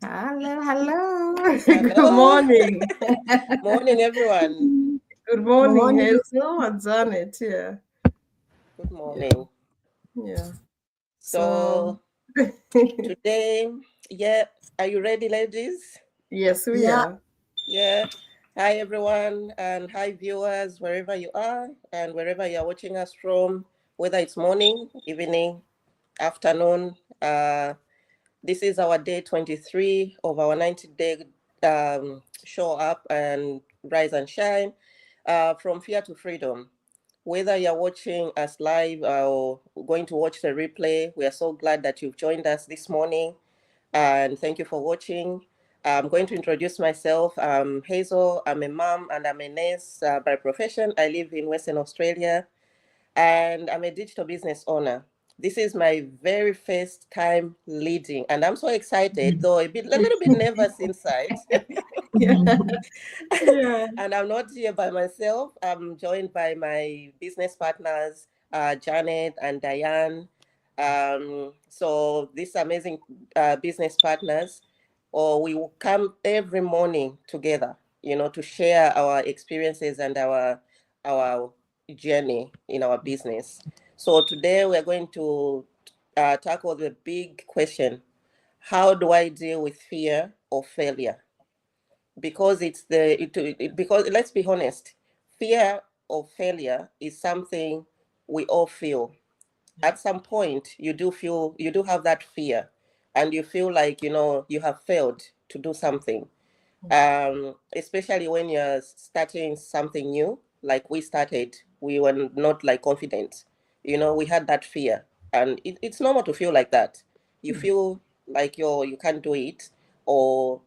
Hello, hello. Good Hello. morning. Morning, everyone. Good Good morning, morning. Hazel and Janet. Yeah, Good morning. yeah. So, So today, are you ready, ladies? yes, we Yeah, are. Yeah. Hi, everyone, and hi, viewers, wherever you are and wherever you are watching us from, whether it's morning, evening, afternoon. This is our day 23 of our 90-day show up and rise and shine from fear to freedom. Whether you're watching us live or going to watch the replay, we are so glad that you've joined us this morning. And thank you for watching. I'm going to introduce myself. I'm Hazel. I'm a mom and I'm a nurse by profession. I live in Western Australia and I'm a digital business owner. This is my very first time leading, and I'm so excited, though a little bit nervous inside. Yeah, yeah. And I'm not here by myself. I'm joined by my business partners, Janet and Diane. So these amazing business partners, or we will come every morning together, to share our experiences and our journey in our business. So today we're going to tackle the big question: how do I deal with fear of failure? Because because let's be honest, fear of failure is something we all feel. At some point, you do have that fear, and you feel like you have failed to do something. Especially when you're starting something new, like we started, we were not like confident. We had that fear, and it's normal to feel like that. You feel like you can't do it, or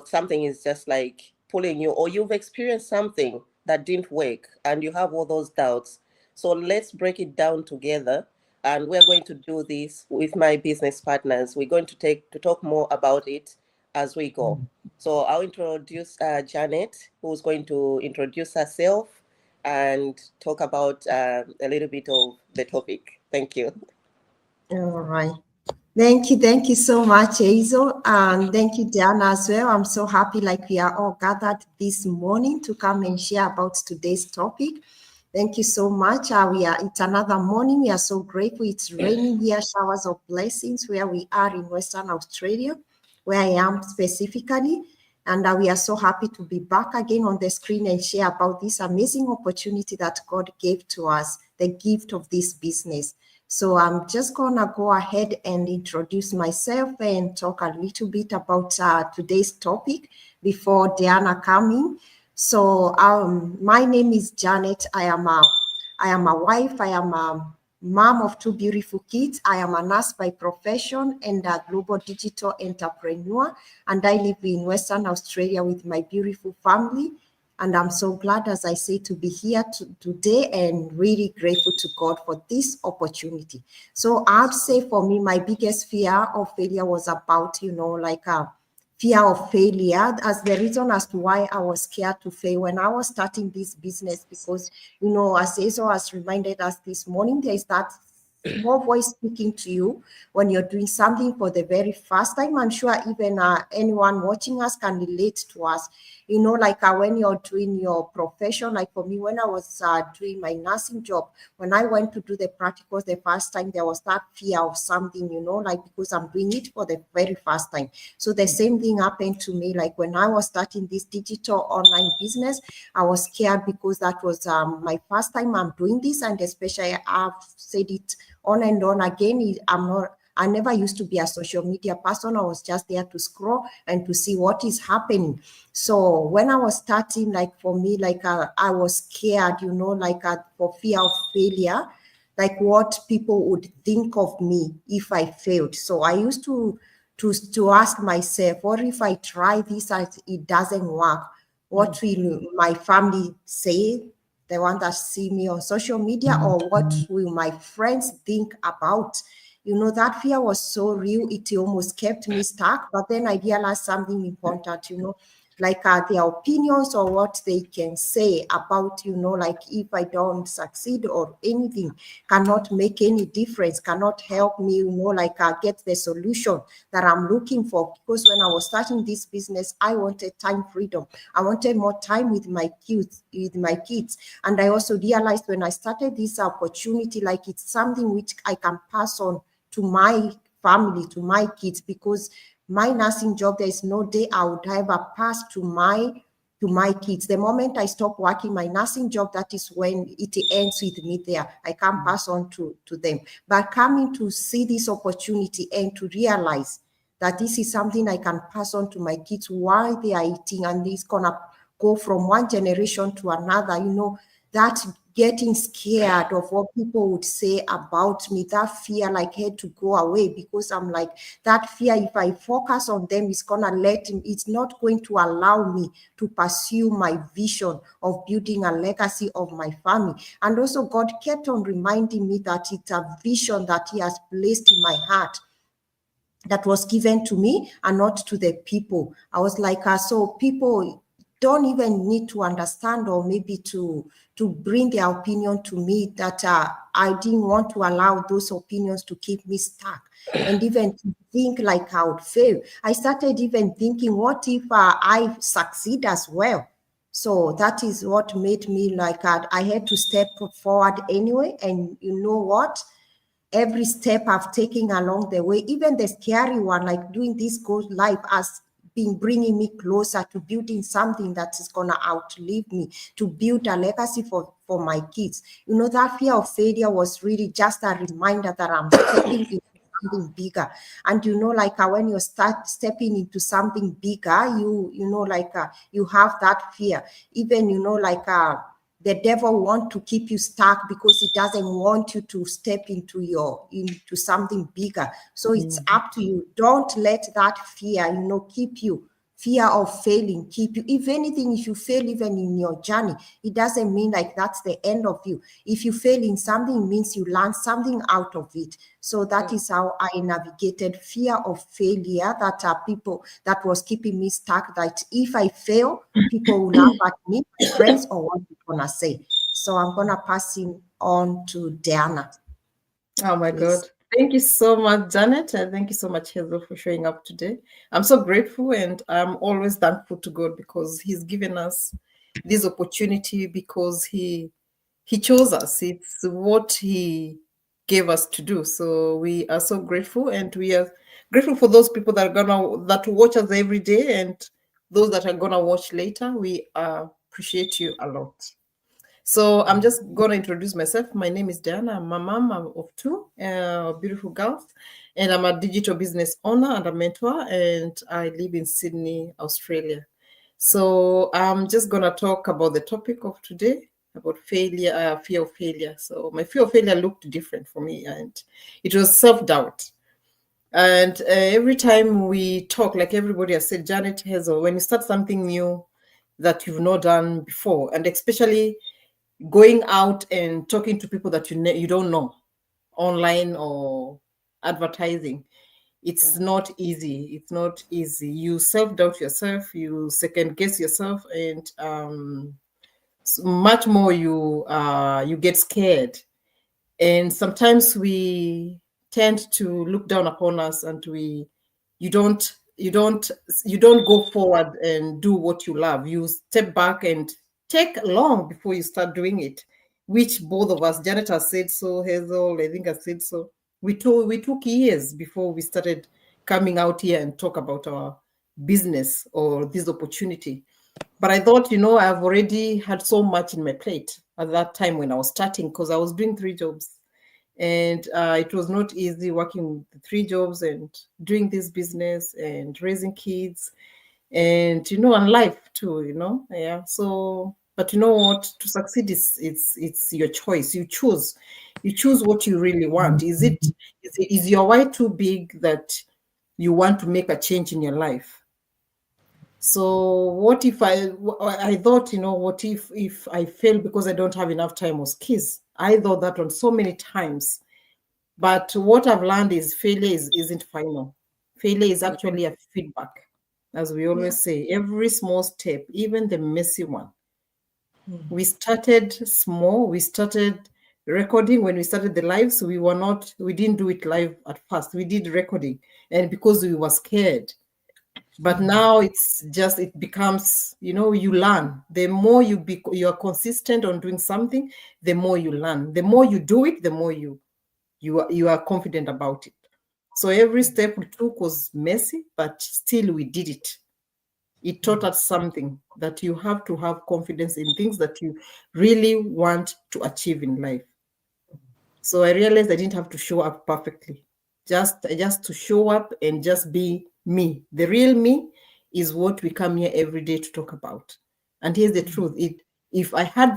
something is just like pulling you, or you've experienced something that didn't work, and you have all those doubts. So let's break it down together, and we're going to do this with my business partners. We're going to talk more about it as we go. So I'll introduce Janet, who's going to introduce herself and talk about a little bit of the topic. Thank you. all right. Thank you so much, Hazel. And thank you, Diana, as well. I'm so happy like we are all gathered this morning to come and share about today's topic. Thank you so much. It's another morning. We are so grateful. It's raining here, showers of blessings where we are in Western Australia, where I am specifically. And we are so happy to be back again on the screen and share about this amazing opportunity that God gave to us, the gift of this business. So I'm just gonna go ahead and introduce myself and talk a little bit about today's topic before Diana coming. So my name is Janet. I am a wife. I am a mom of two beautiful kids. I am a nurse by profession and a global digital entrepreneur. And I live in Western Australia with my beautiful family. And I'm so glad, as I say, to be here today and really grateful to God for this opportunity. So I'd say for me, my biggest fear of failure was about, like a fear of failure as the reason as to why I was scared to fail when I was starting this business, because, as Azo has reminded us this morning, there is that small voice speaking to you when you're doing something for the very first time. I'm sure even anyone watching us can relate to us. Like when you're doing your profession, like for me, when I was doing my nursing job, when I went to do the practicals the first time, there was that fear of something, like because I'm doing it for the very first time. So the same thing happened to me. Like when I was starting this digital online business, I was scared because that was my first time I'm doing this. And especially I've said it on and on again, I never used to be a social media person. I was just there to scroll and to see what is happening. So when I was starting, like for me, like I was scared, for fear of failure, like what people would think of me if I failed. So I used to ask myself, what if I try this and it doesn't work? What will my family say? The one that see me on social media, or what will my friends think about? That fear was so real, it almost kept me stuck. But then I realized something important, like their opinions or what they can say about, like if I don't succeed or anything, cannot make any difference, cannot help me, like get the solution that I'm looking for. Because when I was starting this business, I wanted time freedom. I wanted more time with my kids, And I also realized when I started this opportunity, like it's something which I can pass on to my family, to my kids, because my nursing job, there is no day I would ever pass to my kids. The moment I stop working my nursing job, that is when it ends with me there. I can't pass on to them. But coming to see this opportunity and to realize that this is something I can pass on to my kids while they are eating, and it's gonna go from one generation to another, that getting scared of what people would say about me, that fear like had to go away, because I'm like, that fear, if I focus on them, it's not going to allow me to pursue my vision of building a legacy of my family. And also God kept on reminding me that it's a vision that he has placed in my heart, that was given to me and not to the people. I was like, so people don't even need to understand or maybe to bring their opinion to me, that I didn't want to allow those opinions to keep me stuck and even to think like I would fail. I started even thinking, what if I succeed as well? So that is what made me like, I had to step forward anyway. And you know what? Every step I've taken along the way, even the scary one, like doing this Go Live, has been bringing me closer to building something that is going to outlive me, to build a legacy for my kids. That fear of failure was really just a reminder that I'm stepping into something bigger. And like when you start stepping into something bigger, you have that fear. Even the devil want to keep you stuck because he doesn't want you to step into something bigger. So it's up to you. Don't let that fear, keep you. Fear of failing keep you. If anything, if you fail even in your journey, it doesn't mean like that's the end of you. If you fail in something, it means you learn something out of it. So that is how I navigated fear of failure, that are people that was keeping me stuck, that if I fail, people will laugh at me, my friends, or what they're gonna say. So I'm gonna pass it on to Diana. Oh my God. Thank you so much, Janet. And thank you so much, Hazel, for showing up today. I'm so grateful, and I'm always thankful to God because he's given us this opportunity, because he chose us. It's what he gave us to do. So we are so grateful, and we are grateful for those people that watch us every day, and those that are gonna watch later. We appreciate you a lot. So I'm just going to introduce myself. My name is Diana. I'm a mom of two beautiful girls, and I'm a digital business owner and a mentor, and I live in Sydney, Australia. So I'm just going to talk about the topic of today, about failure, fear of failure. So my fear of failure looked different for me, and it was self-doubt. And every time we talk, like everybody has said, Janet, Hazel, when you start something new that you've not done before, and especially going out and talking to people that you don't know, online or advertising, it's not easy. It's not easy. You self-doubt yourself, you second guess yourself, and much more you get scared. And sometimes we tend to look down upon us, and you don't go forward and do what you love. You step back and take long before you start doing it, which both of us, Janet has said so, Hazel, I think I said so. We took years before we started coming out here and talk about our business or this opportunity. But I thought, I've already had so much in my plate at that time when I was starting, because I was doing 3 jobs. And it was not easy working 3 jobs and doing this business and raising kids and, and life too, Yeah. So, but you know what? To succeed it's your choice. You choose what you really want. Is your why too big that you want to make a change in your life? So what if I thought, what if I fail because I don't have enough time with kids? I thought that on so many times. But what I've learned is failure isn't final. Failure is actually a feedback. As we always say, every small step, even the messy one. We started small. We started recording when we started the live. So we didn't do it live at first. We did recording, and because we were scared. But now it becomes, you learn. The more you are consistent on doing something, the more you learn. The more you do it, the more you are confident about it. So every step we took was messy, but still we did it. It taught us something, that you have to have confidence in things that you really want to achieve in life. So I realized I didn't have to show up perfectly. Just to show up and just be me. The real me is what we come here every day to talk about. And here's the truth. If I had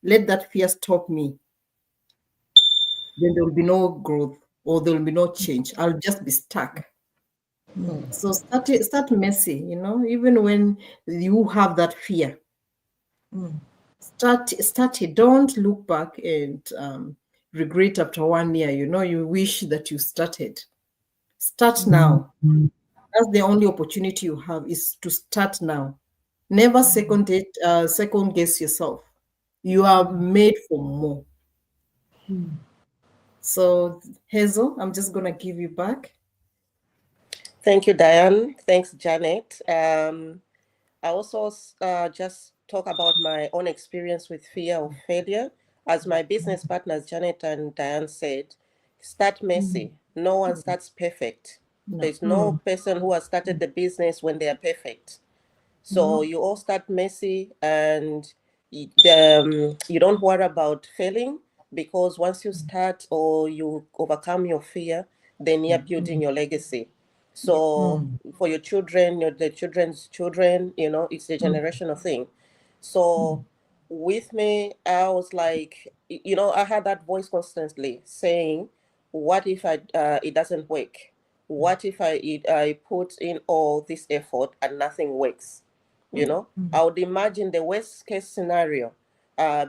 let that fear stop me, then there will be no growth, or there will be no change. I'll just be stuck. So start messy, even when you have that fear. Start it. Don't look back and regret after 1 year. You wish that you started. Start now. That's the only opportunity you have, is to start now. Never second guess yourself. You are made for more. So Hazel, I'm just gonna give you back. Thank you, Diane. Thanks, Janet. I also just talk about my own experience with fear of failure. As my business partners, Janet and Diane said, start messy. No one starts perfect. There's no person who has started the business when they are perfect. So you all start messy, and you don't worry about failing, because once you start or you overcome your fear, then you're building your legacy. So for your children, the children's children, it's a generational thing. So with me, I was like, I had that voice constantly saying, what if it doesn't work? What if I put in all this effort and nothing works? I would imagine the worst case scenario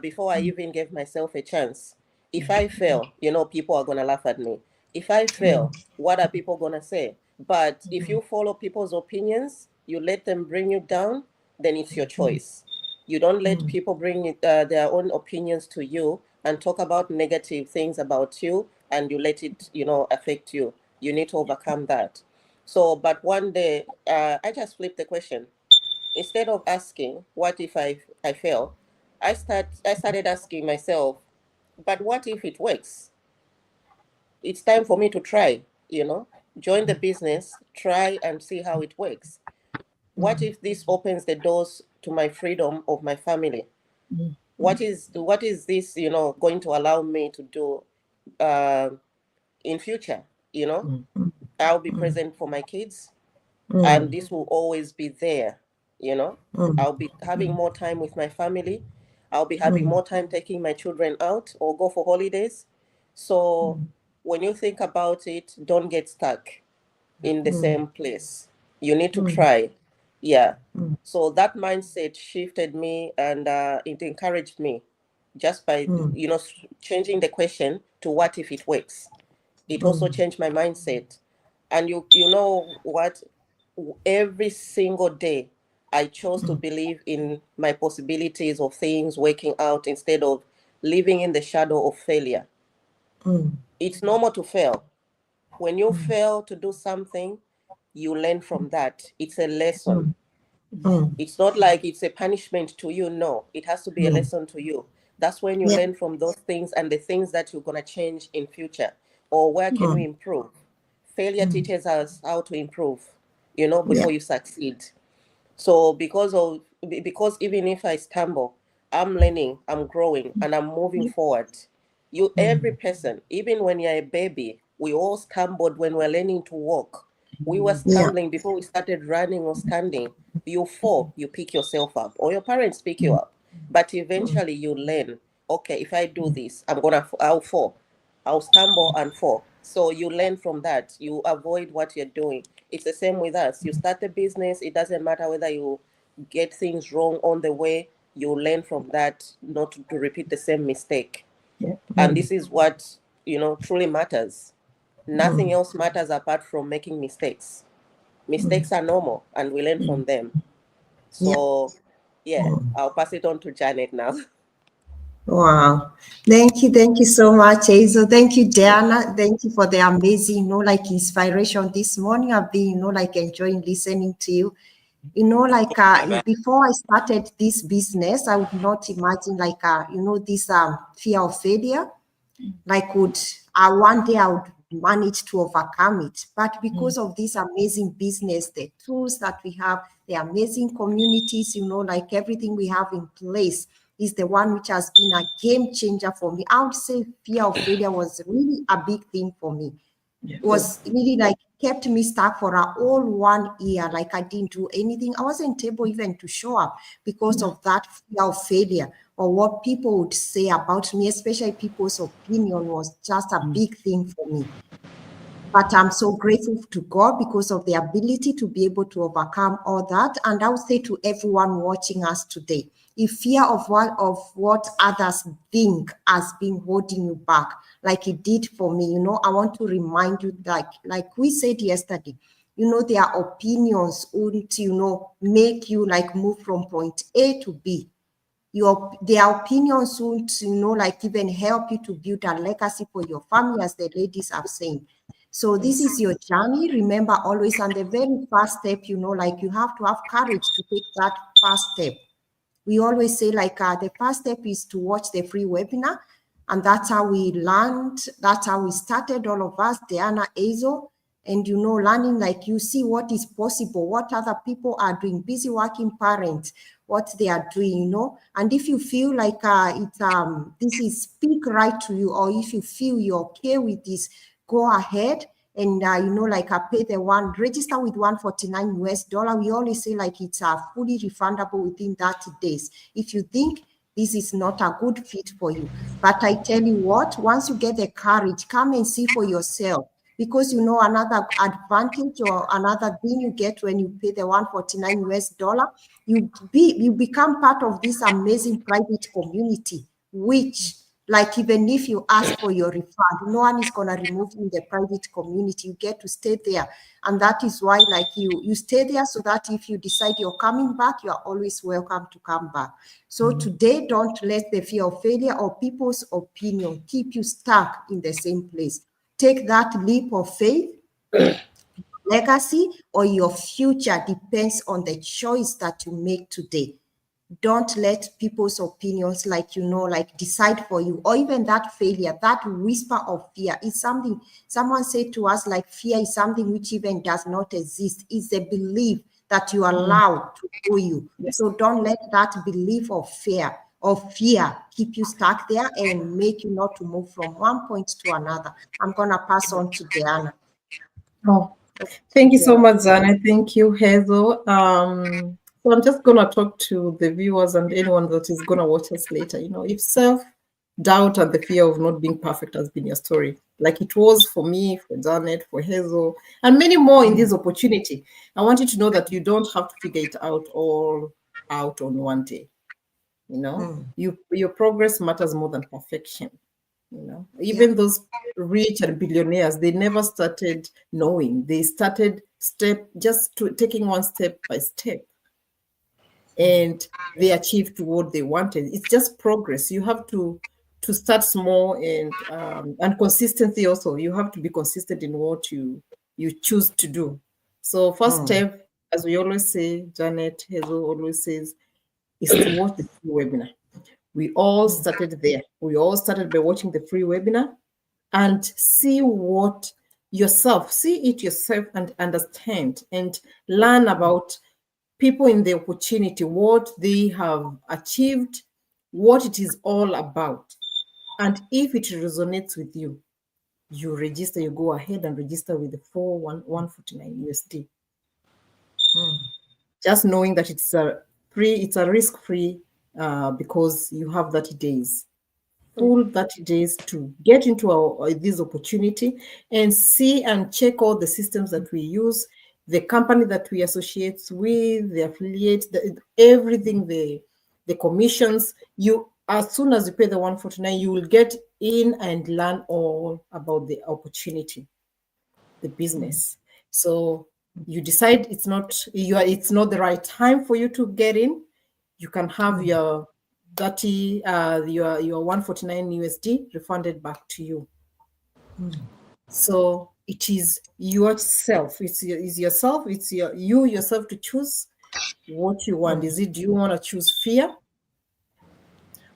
before I even gave myself a chance. If I fail, people are going to laugh at me. If I fail, what are people going to say? But if you follow people's opinions, you let them bring you down, then it's your choice. You don't let people bring their own opinions to you and talk about negative things about you, and you let it, affect you. You need to overcome that. So, but one day, I just flipped the question. Instead of asking, what if I fail? I started asking myself, but what if it works? It's time for me to try, join the business, try and see how it works. What if this opens the doors to my freedom of my family? What is this, going to allow me to do in future? I'll be present for my kids, and this will always be there. I'll be having more time with my family. I'll be having more time taking my children out or go for holidays. So when you think about it, don't get stuck in the same place. You need to try. Yeah. So that mindset shifted me, and it encouraged me just by, changing the question to what if it works. It also changed my mindset. And you know what? Every single day, I chose to believe in my possibilities of things working out instead of living in the shadow of failure. It's normal to fail. When you fail to do something, you learn from that. It's a lesson. It's not like it's a punishment to you. No, it has to be a lesson to you. That's when you learn from those things and the things that you're going to change in future, or where can you improve. Failure teaches us how to improve, before you succeed. So because even if I stumble, I'm learning, I'm growing, and I'm moving forward. Every person, even when you're a baby, we all stumbled when we're learning to walk. We were stumbling before we started running or standing. You fall, you pick yourself up, or your parents pick you up. But eventually you learn, okay, if I do this, I'll fall. I'll stumble and fall. So you learn from that. You avoid what you're doing. It's the same with us. You start a business, it doesn't matter whether you get things wrong on the way, you learn from that, not to repeat the same mistake. And this is what, truly matters. Nothing else matters apart from making mistakes. Mistakes are normal, and we learn from them. So, yeah, I'll pass it on to Janet now. Wow. Thank you so much, Hazel. Thank you, Diana. Thank you for the amazing, like inspiration this morning. I've been, like enjoying listening to you. Before I started this business, I would not imagine this fear of failure. One day I would manage to overcome it. But because of this amazing business, the tools that we have, the amazing communities, everything we have in place is the one which has been a game changer for me. I would say fear of failure was really a big thing for me. It was really kept me stuck for a whole 1 year. I didn't do anything. I wasn't able even to show up because of that fear of failure or what people would say about me, especially people's opinion was just a big thing for me. But I'm so grateful to God because of the ability to be able to overcome all that. And I would say to everyone watching us today, if fear of what others think has been holding you back, like it did for me, I want to remind you that, like we said yesterday, their opinions won't, make you move from point A to B. Their opinions won't, even help you to build a legacy for your family, as the ladies have said. So this is your journey. Remember always on the very first step, you have to have courage to take that first step. We always say the first step is to watch the free webinar. And that's how we learned. That's how we started, all of us, Diana, Hazel, and, learning you see what is possible, what other people are doing, busy working parents, what they are doing, And if you feel this is speak right to you, or if you feel you're okay with this, go ahead and pay the one, register with $149. We always say it's fully refundable within 30 days. If you think this is not a good fit for you. But I tell you what, once you get the courage, come and see for yourself. Because another advantage or another thing you get when you pay the $149, you become part of this amazing private community, which even if you ask for your refund, no one is going to remove you in the private community. You get to stay there. And that is why you stay there, so that if you decide you're coming back, you are always welcome to come back. So today, don't let the fear of failure or people's opinion keep you stuck in the same place. Take that leap of faith. Legacy or your future depends on the choice that you make today. Don't let people's opinions decide for you, or even that failure, that whisper of fear is something someone said to us, fear is something which even does not exist. It's a belief that you are allowed to do you. So don't let that belief of fear keep you stuck there and make you not to move from one point to another. I'm going to pass on to Diana. Oh, thank you so much, Janet. Thank you, Hazel. So I'm just going to talk to the viewers and anyone that is going to watch us later. If self-doubt and the fear of not being perfect has been your story, like it was for me, for Janet, for Hazel, and many more in this opportunity, I want you to know that you don't have to figure it out all out on one day. Your progress matters more than perfection. Even those rich and billionaires, they never started knowing. They started taking one step by step, and they achieved what they wanted. It's just progress. You have to start small, and consistency also. You have to be consistent in what you choose to do. So first step, as we always say, Janet Hazel always says, is to watch the free webinar. We all started there. We all started by watching the free webinar and see it yourself and understand and learn about people in the opportunity, what they have achieved, what it is all about. And if it resonates with you, you register, you go ahead and register with the 149 USD. Just knowing that it's a risk-free because you have 30 days. Full 30 days to get into this opportunity and see and check all the systems that we use, the company that we associate with, the affiliates, everything, the commissions. As soon as you pay the 149, you will get in and learn all about the opportunity, the business. So you decide it's not the right time for you to get in, you can have your dirty your 149 USD refunded back to you. So it is yourself. It's yourself. It's yourself to choose what you want. Is it, do you want to choose fear,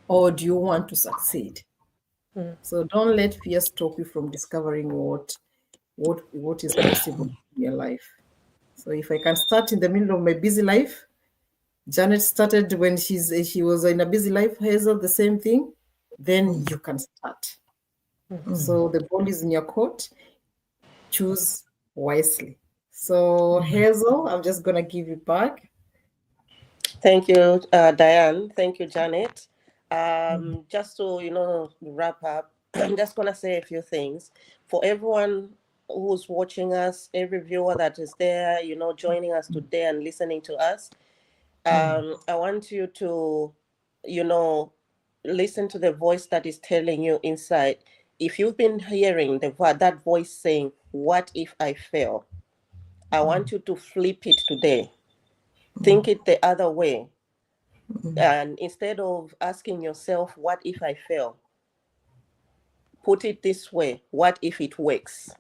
or do you want to succeed? So don't let fear stop you from discovering what is possible in your life. So if I can start in the middle of my busy life, Janet started when she was in a busy life, Hazel, the same thing, then you can start. So the ball is in your court. Choose wisely. So Hazel, I'm just gonna give you back. Thank you, Diane. Thank you, Janet. Just to wrap up, I'm just gonna say a few things for everyone who's watching us, every viewer that is there, joining us today and listening to us. I want you to, listen to the voice that is telling you inside. If you've been hearing that voice saying, "What if I fail?" I want you to flip it today. Think it the other way. And instead of asking yourself, "What if I fail?" put it this way: "What if it works?"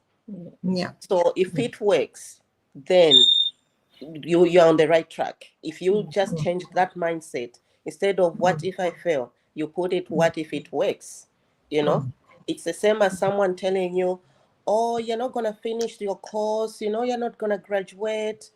Yeah. So if it works, then you're on the right track. If you just change that mindset, instead of "what if I fail," you put it, "what if it works?" It's the same as someone telling you, "Oh, you're not going to finish your course, you're not going to graduate."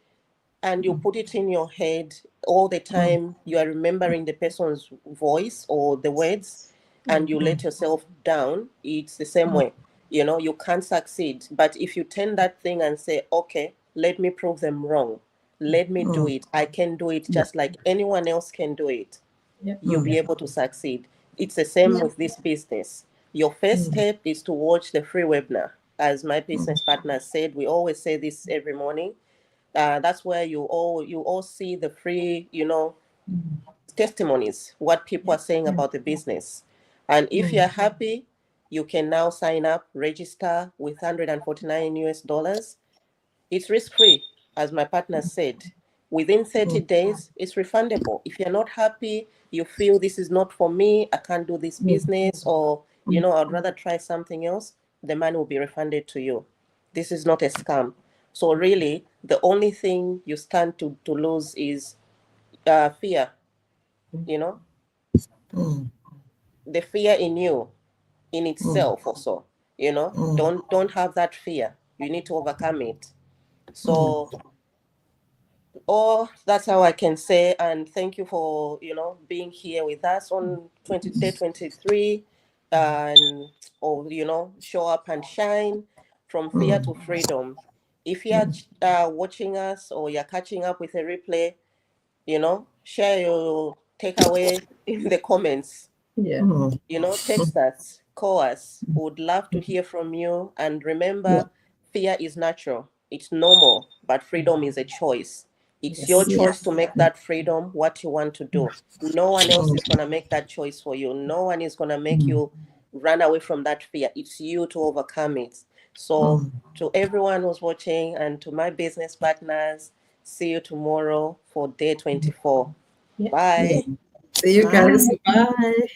And you put it in your head all the time. You are remembering the person's voice or the words, and you let yourself down. It's the same way. You can't succeed. But if you turn that thing and say, "Okay, let me prove them wrong. Let me do it. I can do it just like anyone else can do it," you'll be able to succeed. It's the same with this business. Your first step is to watch the free webinar. As my business partner said, we always say this every morning. That's where you all see the free, testimonies, what people are saying about the business. And if you're happy, you can now sign up, register with 149 US dollars. It's risk-free, as my partner said. Within 30 days, it's refundable. If you're not happy, you feel this is not for me, I can't do this business, or, I'd rather try something else, the money will be refunded to you. This is not a scam. So really, the only thing you stand to lose is fear, the fear in you, in itself also, don't have that fear. You need to overcome it. So that's how I can say, and thank you for being here with us on day 23, and show up and shine from fear to freedom. If you are watching us or you're catching up with a replay, share your takeaway in the comments. Text us, call us. We would love to hear from you. And remember, fear is natural, it's normal, but freedom is a choice. It's your choice to make that freedom what you want to do. No one else is going to make that choice for you. No one is going to make you run away from that fear. It's you to overcome it. So to everyone who's watching and to my business partners, see you tomorrow for day 24. Bye. See you guys. Bye.